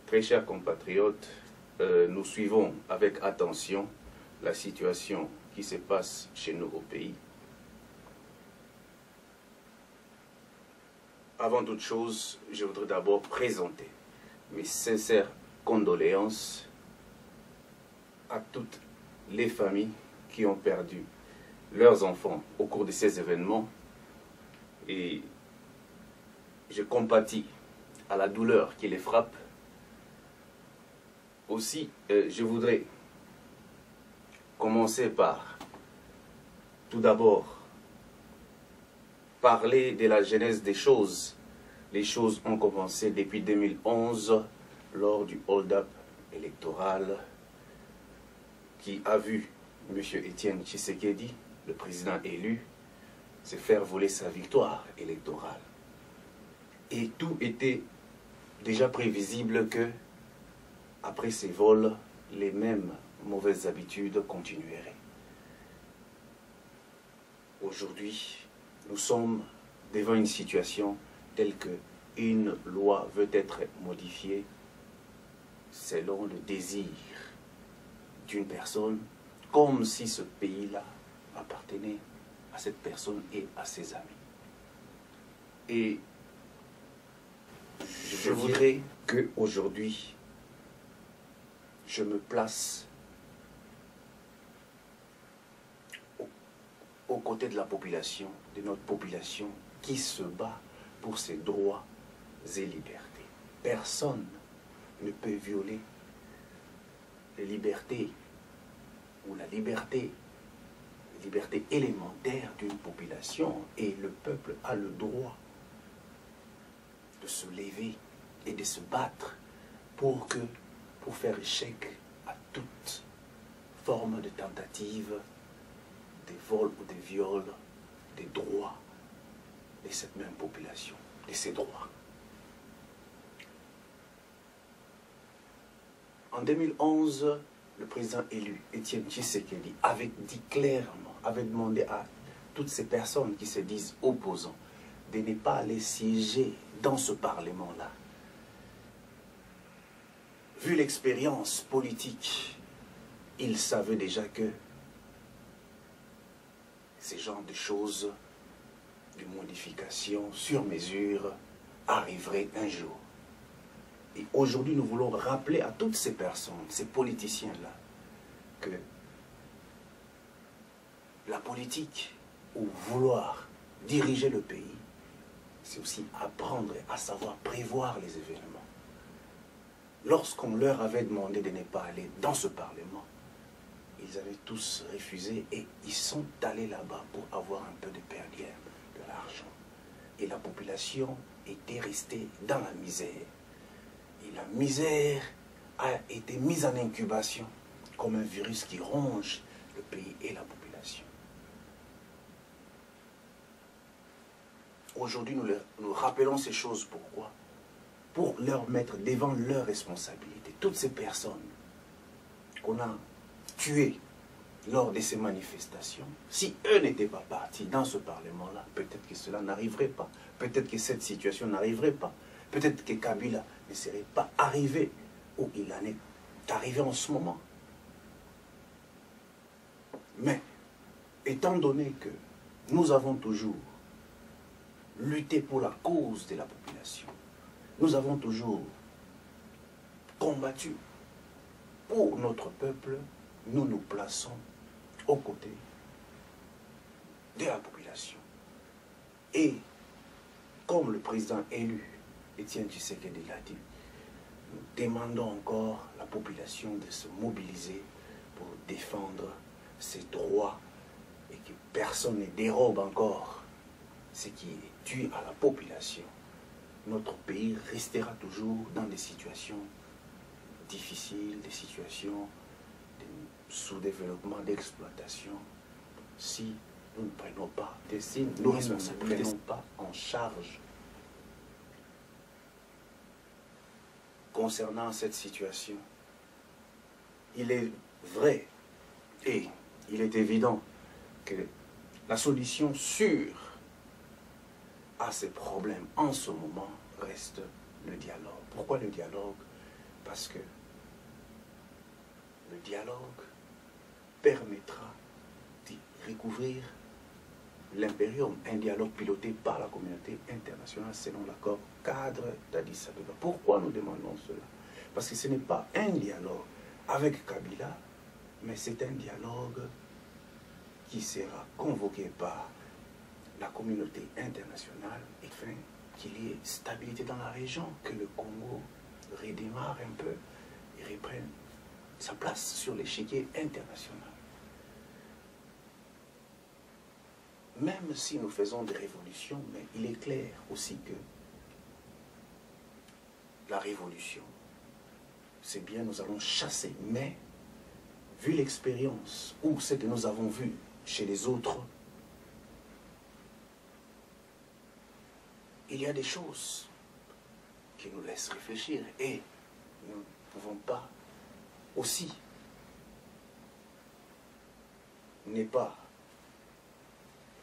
Très chers compatriotes, nous suivons avec attention la situation qui se passe chez nous au pays. Avant toute chose, je voudrais d'abord présenter mes sincères condoléances à toutes les familles qui ont perdu leurs enfants au cours de ces événements, et je compatis à la douleur qui les frappe. Aussi, je voudrais commencer par, tout d'abord, parler de la genèse des choses. Les choses ont commencé depuis 2011, lors du hold-up électoral qui a vu M. Etienne Tshisekedi, le président élu, se faire voler sa victoire électorale. Et tout était déjà prévisible que, après ces vols, les mêmes mauvaises habitudes continueraient. Aujourd'hui, nous sommes devant une situation telle qu'une loi veut être modifiée selon le désir d'une personne, comme si ce pays-là appartenait à cette personne et à ses amis. Et je voudrais qu'aujourd'hui, je me place aux côtés de la population, de notre population qui se bat pour ses droits et libertés. Personne ne peut violer les libertés ou la liberté élémentaire d'une population, et le peuple a le droit de se lever et de se battre pour faire échec à toute forme de tentative de vol ou de viol des droits de cette même population, de ses droits. En 2011, le président élu, Etienne Tshisekedi, avait dit clairement, avait demandé à toutes ces personnes qui se disent opposants de ne pas aller siéger dans ce Parlement-là. Vu l'expérience politique, il savait déjà que ces genres de choses, de modifications sur mesure, arriveraient un jour. Et aujourd'hui, nous voulons rappeler à toutes ces personnes, ces politiciens-là, que la politique, ou vouloir diriger le pays, c'est aussi apprendre à savoir prévoir les événements. Lorsqu'on leur avait demandé de ne pas aller dans ce Parlement, ils avaient tous refusé et ils sont allés là-bas pour avoir un peu de per diem, de l'argent. Et la population était restée dans la misère. Et la misère a été mise en incubation comme un virus qui ronge le pays et la population. Aujourd'hui, nous rappelons ces choses. Pourquoi? Pour leur mettre devant leurs responsabilités. Toutes ces personnes qu'on a tuées lors de ces manifestations, si eux n'étaient pas partis dans ce Parlement-là, peut-être que cela n'arriverait pas. Peut-être que cette situation n'arriverait pas. Peut-être que Kabila ne serait pas arrivé où il en est arrivé en ce moment. Mais, étant donné que nous avons toujours lutté pour la cause de la population, nous avons toujours combattu pour notre peuple, nous nous plaçons aux côtés de la population. Et, comme le président élu, Etienne Tshisekedi l'a dit, nous demandons encore à la population de se mobiliser pour défendre ses droits et que personne ne dérobe encore ce qui est dû à la population. Notre pays restera toujours dans des situations difficiles, des situations de sous-développement, d'exploitation, si nous ne prenons pas des signes, nous ne prenons pas en charge. Concernant cette situation, il est vrai et il est évident que la solution sûre à ces problèmes en ce moment reste le dialogue. Pourquoi le dialogue? Parce que le dialogue permettra de recouvrir l'impérium, un dialogue piloté par la communauté internationale selon l'accord cadre d'Addis Abeba. Pourquoi nous demandons cela? Parce que ce n'est pas un dialogue avec Kabila, mais c'est un dialogue qui sera convoqué par la communauté internationale afin qu'il y ait stabilité dans la région, que le Congo redémarre un peu et reprenne sa place sur l'échiquier international. Même si nous faisons des révolutions, mais il est clair aussi que la révolution, c'est bien, nous allons chasser, mais vu l'expérience ou ce que nous avons vu chez les autres, il y a des choses qui nous laissent réfléchir et nous ne pouvons pas aussi ne pas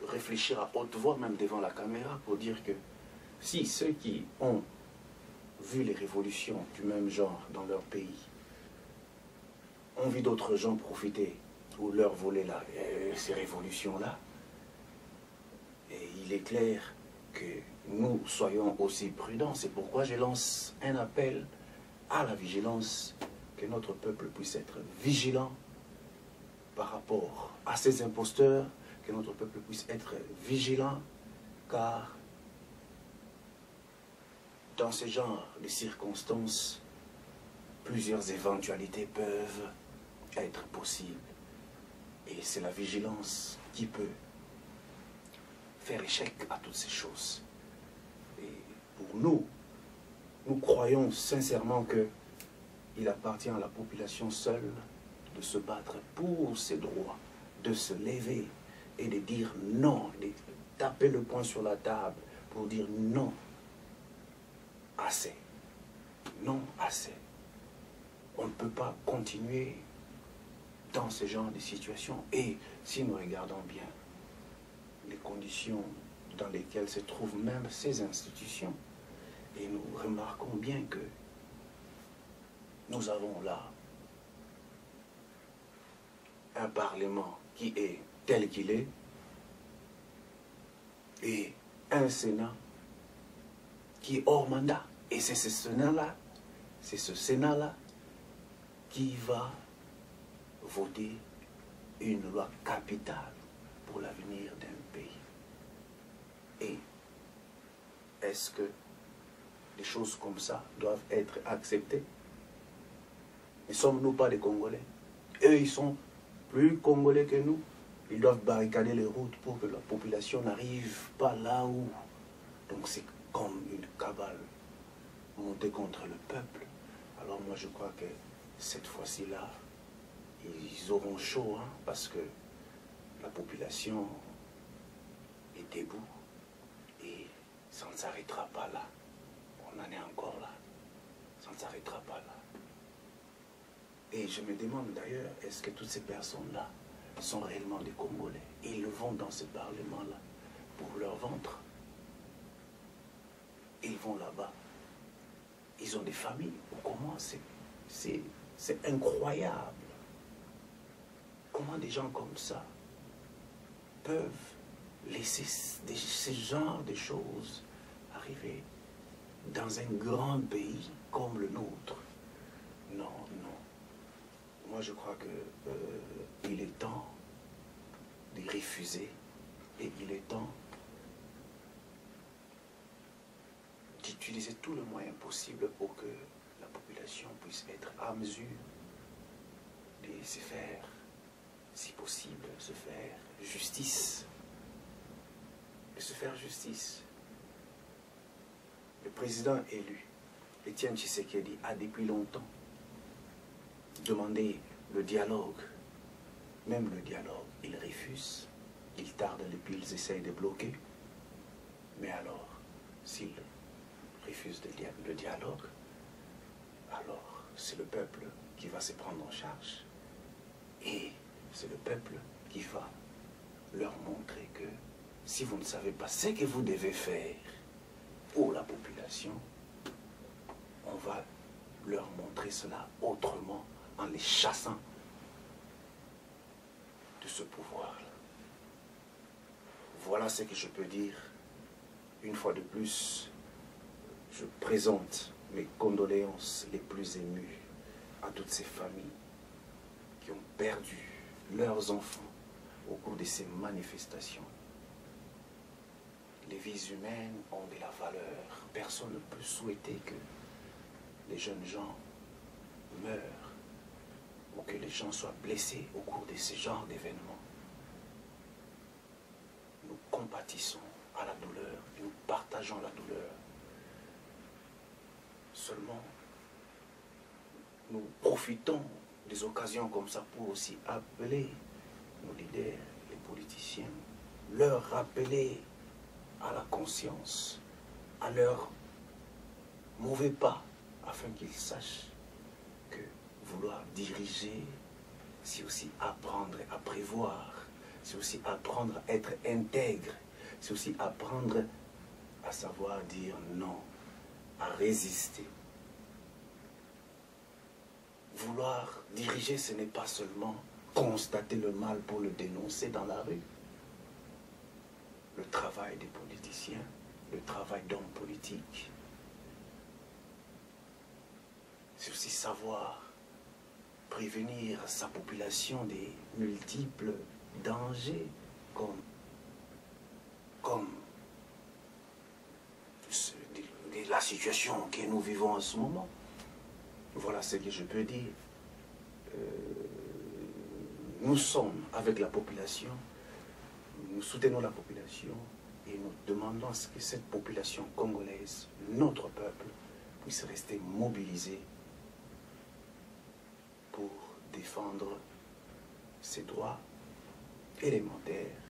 réfléchir à haute voix, même devant la caméra, pour dire que si ceux qui ont vu les révolutions du même genre dans leur pays ont vu d'autres gens profiter ou leur voler ces révolutions-là, et il est clair que nous soyons aussi prudents. C'est pourquoi je lance un appel à la vigilance, que notre peuple puisse être vigilant par rapport à ces imposteurs, que notre peuple puisse être vigilant, car dans ce genre de circonstances, plusieurs éventualités peuvent être possibles. Et c'est la vigilance qui peut faire échec à toutes ces choses. Et pour nous, nous croyons sincèrement qu'il appartient à la population seule de se battre pour ses droits, de se lever et de dire non, de taper le poing sur la table pour dire non, assez, non assez. On ne peut pas continuer dans ce genre de situation. Et si nous regardons bien les conditions dans lesquelles se trouvent même ces institutions, et nous remarquons bien que nous avons là un Parlement qui est tel qu'il est, et un Sénat qui est hors mandat. Et c'est ce Sénat-là, qui va voter une loi capitale pour l'avenir d'un pays. Et est-ce que des choses comme ça doivent être acceptées? Ne sommes-nous pas des Congolais? Eux, ils sont plus Congolais que nous. Ils doivent barricader les routes pour que la population n'arrive pas là où. Donc c'est comme une cabale montée contre le peuple. Alors moi je crois que cette fois-ci-là, ils auront chaud, hein, parce que la population est debout et ça ne s'arrêtera pas là. On en est encore là. Ça ne s'arrêtera pas là. Et je me demande d'ailleurs, est-ce que toutes ces personnes-là sont réellement des Congolais? Et ils vont dans ce Parlement-là pour leur ventre. Ils vont là-bas. Ils ont des familles. Comment? C'est incroyable. Comment des gens comme ça peuvent laisser ce genre de choses arriver dans un grand pays comme le nôtre? Non, non. Moi, je crois que il est temps de refuser et il est temps d'utiliser tout le moyen possible pour que la population puisse être à mesure de se faire, si possible, se faire justice. De se faire justice. Le président élu, Étienne Tshisekedi, a depuis longtemps demandé le dialogue. Même le dialogue, il refuse. Il tarde depuis, ils essayent de bloquer. Mais alors, s'il refuse le dialogue, alors c'est le peuple qui va se prendre en charge. Et c'est le peuple qui va leur montrer que si vous ne savez pas ce que vous devez faire pour la population, on va leur montrer cela autrement, en les chassant de ce pouvoir-là. Voilà ce que je peux dire. Une fois de plus, je présente mes condoléances les plus émues à toutes ces familles qui ont perdu leurs enfants au cours de ces manifestations. Les vies humaines ont de la valeur. Personne ne peut souhaiter que les jeunes gens meurent ou que les gens soient blessés au cours de ce genre d'événements. Nous compatissons à la douleur et nous partageons la douleur. Seulement, nous profitons des occasions comme ça pour aussi appeler nos leaders, les politiciens, leur rappeler à la conscience, à leur mauvais pas, afin qu'ils sachent que vouloir diriger, c'est aussi apprendre à prévoir, c'est aussi apprendre à être intègre, c'est aussi apprendre à savoir dire non, à résister. Vouloir diriger, ce n'est pas seulement constater le mal pour le dénoncer dans la rue. Le travail des politiciens, le travail d'hommes politiques, c'est aussi savoir prévenir sa population des multiples dangers comme la situation que nous vivons en ce moment. Voilà ce que je peux dire. Nous sommes avec la population, nous soutenons la population et nous demandons à ce que cette population congolaise, notre peuple, puisse rester mobilisé pour défendre ses droits élémentaires